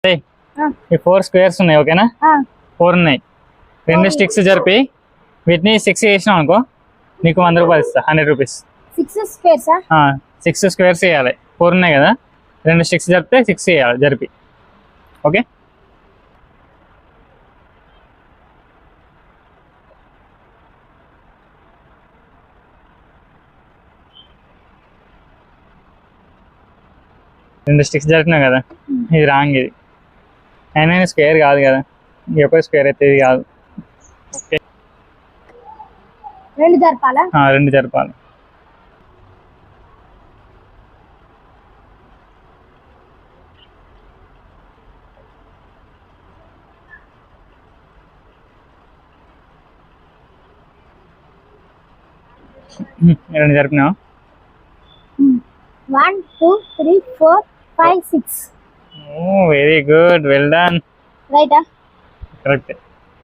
ఏయ్, ఈ 4 స్క్వేర్స్ ఉన్నాయి ఓకేనా? 4 ఉన్నాయి. 2 స్టిక్స్ జరిపి వీటిని 6 చేసినాం అనుకో, నీకు 100 రూపాయలు ఇస్తా. 100 రూపీస్. 6 స్క్వేర్సా? 6 స్క్వేర్స్ వేయాలి. 4 ఉన్నాయి కదా, 2 స్టిక్స్ జరిపితే 6 వేయాలి జరిపి. ఓకే, రెండు స్టిక్స్ జరిపినా కదా, ఇది రాంగ్. ఇది అయినా స్క్వేర్ కాదు కదా, ఎప్పుడు స్క్వేర్ అయితే ఇది కాదు. ఓకే, 2 జరపాలా? 2 జరపాలి. రెండు జరిపినా? 1 2 3 4 5 6. Very good, well done. రైటా? కరెక్ట్.